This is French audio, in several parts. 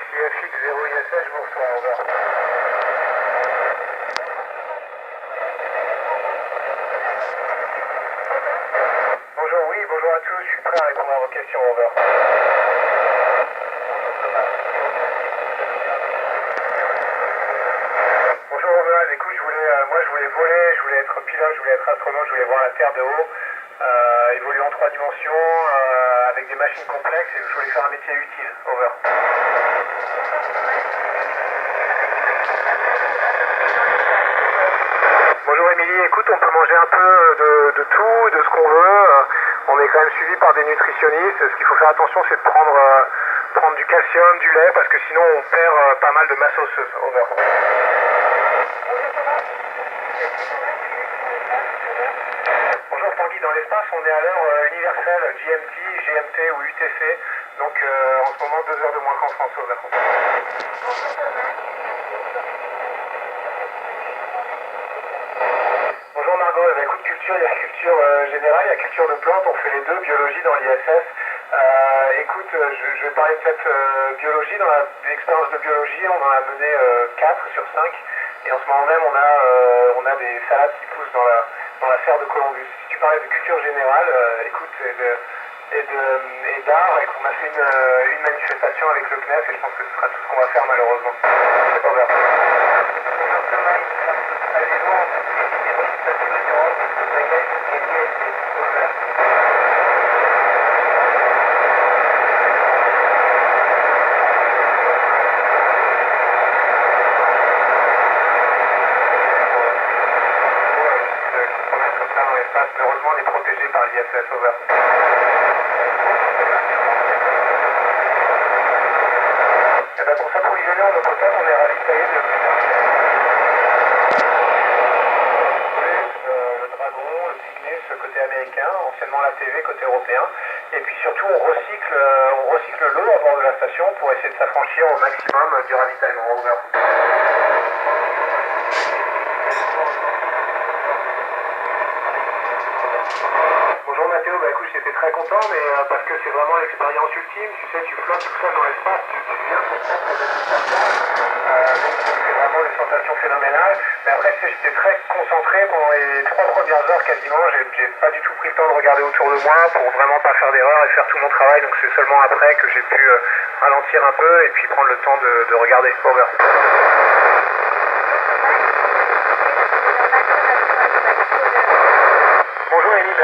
ici FX0 ISS, je vous reçois, over. Bonjour, oui, bonjour à tous, je suis prêt à répondre à vos questions, over. Bonjour Romuald, écoute, moi je voulais voler, je voulais être pilote, je voulais être astronaute, je voulais voir la Terre de haut, évoluer en 3 dimensions, avec des machines complexes, et je voulais faire un métier utile, over. Bonjour Émilie, écoute, on peut manger un peu de tout, de ce qu'on veut. On est quand même suivi par des nutritionnistes. Ce qu'il faut faire attention, c'est de prendre du calcium, du lait, parce que sinon on perd pas mal de masse osseuse. Over. Bonjour Tanguy, dans l'espace, on est à l'heure universelle, GMT, GMT ou UTC. Donc en ce moment, 2 heures de moins qu'en France. Over. Bonjour Margot, eh bien, écoute, culture, il y a culture générale, il y a culture de plantes, on fait les deux, biologie dans l'ISS. Écoute, je vais parler peut-être biologie, dans l'expérience de biologie, on en a mené 4 sur 5, et en ce moment même on a des salades qui poussent dans la serre de Columbus. Si tu parlais de culture générale, écoute, et d'art, et qu'on a fait une manifestation avec le CNES, et je pense que ce sera tout ce qu'on va faire malheureusement. Over. Heureusement, on est protégé par l'ISS, over. Et ben pour s'approvisionner en eau potable, on est ravitaillé de le Dragon, le Cygnus côté américain, anciennement la TV côté européen. Et puis surtout, on recycle l'eau à bord de la station pour essayer de s'affranchir au maximum du ravitaillement, over. Bonjour Mathéo, bah écoute, j'étais très content, mais parce que c'est vraiment l'expérience ultime, tu sais, tu flottes tout seul dans l'espace, tu viens pour prendre donc c'est vraiment une sensation phénoménale. Mais après, tu sais, j'étais très concentré pendant les 3 premières heures quasiment, j'ai pas du tout pris le temps de regarder autour de moi pour vraiment pas faire d'erreur et faire tout mon travail, donc c'est seulement après que j'ai pu ralentir un peu et puis prendre le temps de regarder, over. Bonjour Émilie,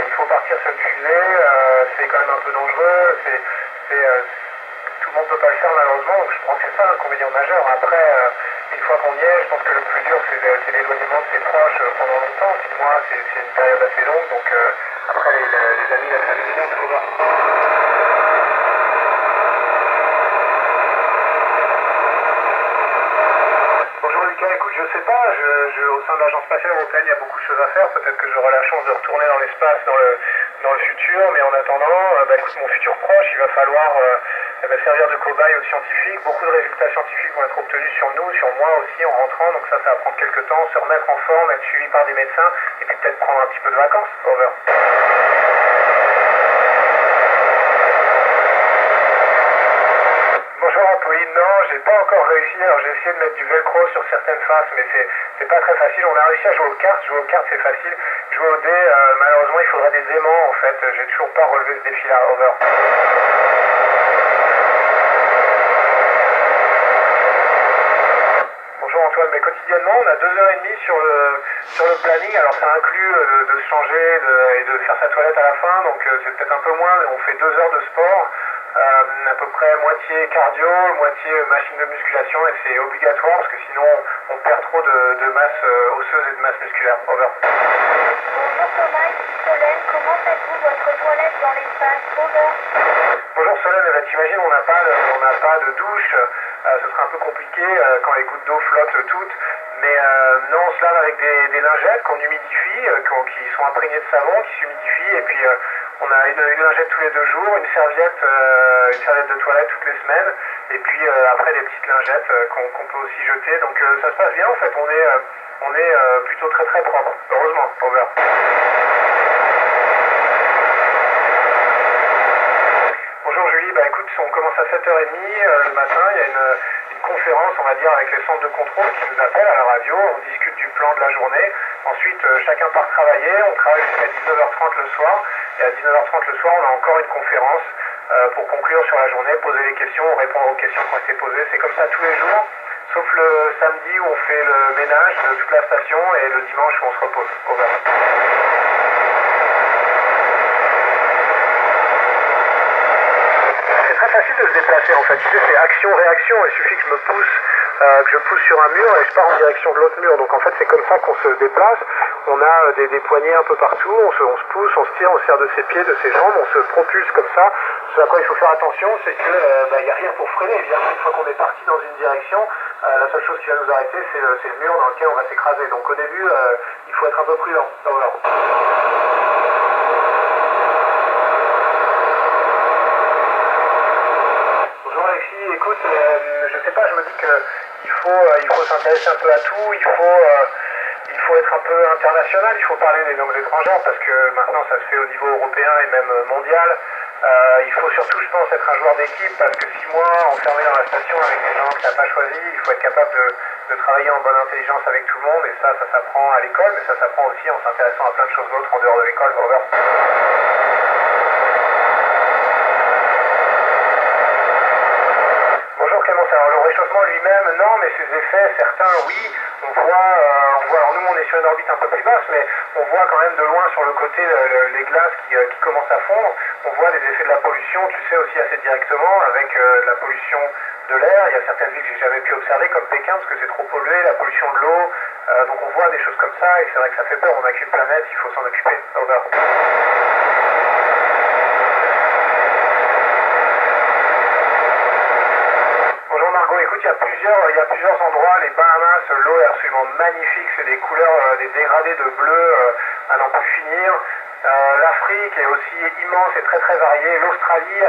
il faut partir sur une fusée, c'est quand même un peu dangereux, tout le monde ne peut pas le faire malheureusement, donc je pense que c'est ça l'inconvénient majeur. Après, une fois qu'on y est, je pense que le plus dur c'est l'éloignement de ses proches pendant longtemps. 6 mois, c'est une période assez longue, donc après les amis, la famille, c'est tout va. Bonjour Lucas, écoute, je sais pas, au sein de l'Agence spatiale européenne, il y a beaucoup de choses à faire. Peut-être que j'aurai la chance de retourner dans l'espace dans le futur, mais en attendant, écoute, mon futur proche, il va falloir servir de cobaye aux scientifiques. Beaucoup de résultats scientifiques vont être obtenus sur nous, sur moi aussi en rentrant, donc ça va prendre quelques temps, se remettre en forme, être suivi par des médecins, et puis peut-être prendre un petit peu de vacances. Over. Bonjour Apolline, non, j'ai pas encore réussi, alors j'ai essayé de mettre du velcro sur certaines faces, mais c'est pas très facile. On a réussi à jouer aux cartes c'est facile. Jouer au dé, malheureusement il faudrait des aimants en fait, j'ai toujours pas relevé ce défi là, over. Bonjour Antoine, mais quotidiennement on a 2h30 sur le planning, alors ça inclut de se changer et de faire sa toilette à la fin, donc c'est peut-être un peu moins, mais on fait 2 heures de sport. À peu près moitié cardio, moitié machine de musculation, et c'est obligatoire parce que sinon on perd trop de masse osseuse et de masse musculaire. Over. Bonjour Thomas, ici Solène, comment faites-vous votre toilette dans l'espace? Over. Bonjour Solène, eh ben, t'imagines on n'a pas de douche, ce sera un peu compliqué quand les gouttes d'eau flottent toutes, mais non, on se lave avec des lingettes qu'on humidifie, qui sont imprégnées de savon, qui s'humidifient, et puis on a une lingette tous les 2 jours, une serviette de toilette toutes les semaines, et puis après des petites lingettes qu'on peut aussi jeter, donc ça se passe bien en fait, on est plutôt très très propre, heureusement, over. Bonjour Julie, bah écoute, on commence à 7h30 le matin, il y a une conférence, on va dire, avec les centres de contrôle qui nous appellent à la radio, on discute du plan de la journée, ensuite chacun part travailler, on travaille jusqu'à 19h30 le soir, et à 19h30 le soir on a encore une conférence pour conclure sur la journée, poser les questions, répondre aux questions qui ont été posées, c'est comme ça tous les jours, sauf le samedi où on fait le ménage de toute la station et le dimanche où on se repose. Over. C'est très facile de se déplacer en fait, tu sais, c'est action-réaction, il suffit que je pousse sur un mur et je pars en direction de l'autre mur, donc en fait c'est comme ça qu'on se déplace, on a des poignées un peu partout, on se pousse, on se tire, on se sert de ses pieds, de ses jambes, on se propulse comme ça. Ce à quoi il faut faire attention, c'est que il n'y a rien pour freiner, évidemment, une fois qu'on est parti dans une direction, la seule chose qui va nous arrêter c'est le mur dans lequel on va s'écraser, donc au début il faut être un peu prudent. Voilà. Écoute, je sais pas, je me dis qu'il faut s'intéresser un peu à tout, il faut être un peu international, il faut parler des langues étrangères parce que maintenant ça se fait au niveau européen et même mondial. Il faut surtout, je pense, être un joueur d'équipe parce que 6 mois enfermé dans la station avec des gens que tu n'as pas choisis, il faut être capable de travailler en bonne intelligence avec tout le monde et ça s'apprend à l'école, mais ça s'apprend aussi en s'intéressant à plein de choses d'autres en dehors de l'école. Alors le réchauffement lui-même, non, mais ses effets, certains, oui, on voit, alors nous on est sur une orbite un peu plus basse, mais on voit quand même de loin sur le côté les glaces qui commencent à fondre, on voit les effets de la pollution, tu sais aussi assez directement, avec la pollution de l'air, il y a certaines villes que j'ai jamais pu observer, comme Pékin, parce que c'est trop pollué, la pollution de l'eau, donc on voit des choses comme ça, et c'est vrai que ça fait peur, on n'a qu'une planète, il faut s'en occuper. Over. Écoute, il y a plusieurs endroits, les Bahamas, l'eau est absolument magnifique, c'est des couleurs, des dégradés de bleu à n'en plus finir. L'Afrique est aussi immense et très très variée. L'Australie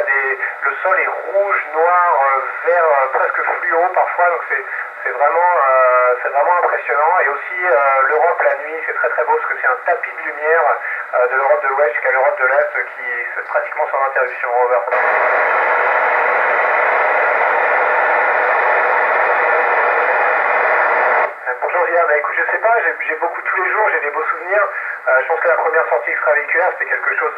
le sol est rouge, noir, vert, presque fluo parfois, donc c'est vraiment impressionnant. Et aussi l'Europe la nuit, c'est très très beau parce que c'est un tapis de lumière de l'Europe de l'Ouest jusqu'à l'Europe de l'Est qui est pratiquement sans interruption. Over. Bonjour Lia, bah écoute, je sais pas, j'ai beaucoup tous les jours, j'ai des beaux souvenirs. Je pense que la première sortie extravéhiculaire, c'était quelque chose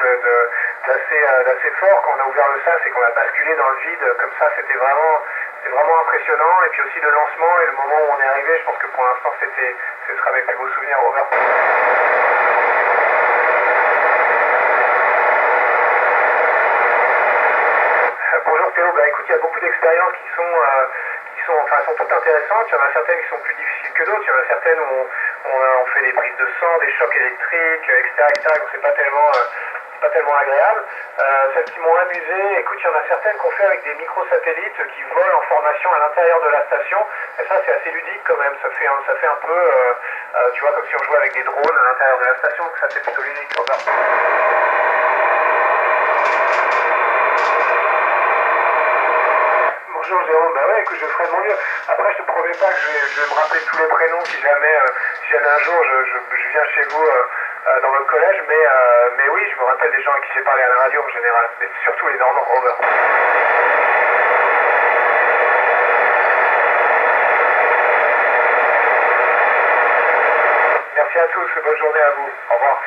d'assez fort. Quand on a ouvert le sas et qu'on a basculé dans le vide, comme ça, c'est vraiment impressionnant. Et puis aussi le lancement et le moment où on est arrivé, je pense que pour l'instant, ce sera mes plus beaux souvenirs. Over. Bonjour Théo, bah écoute, il y a beaucoup d'expériences qui sont toutes intéressantes. Il y en a certaines qui sont plus difficiles que d'autres. Il y en a certaines où on fait des prises de sang, des chocs électriques, etc. Donc c'est pas tellement agréable. Celles qui m'ont amusé, écoute, il y en a certaines qu'on fait avec des microsatellites qui volent en formation à l'intérieur de la station. Et ça, c'est assez ludique quand même. Ça fait un peu, tu vois, comme si on jouait avec des drones à l'intérieur de la station. Donc ça, c'est plutôt ludique. Bonjour Jérôme, bah ouais, écoute, je ferai de mon mieux. Après, je te promets pas que je vais me rappeler tous les prénoms si jamais un jour je viens chez vous dans votre collège, mais oui, je me rappelle des gens à qui j'ai parlé à la radio en général, et surtout les Normands. Over. Merci à tous, bonne journée à vous. Au revoir.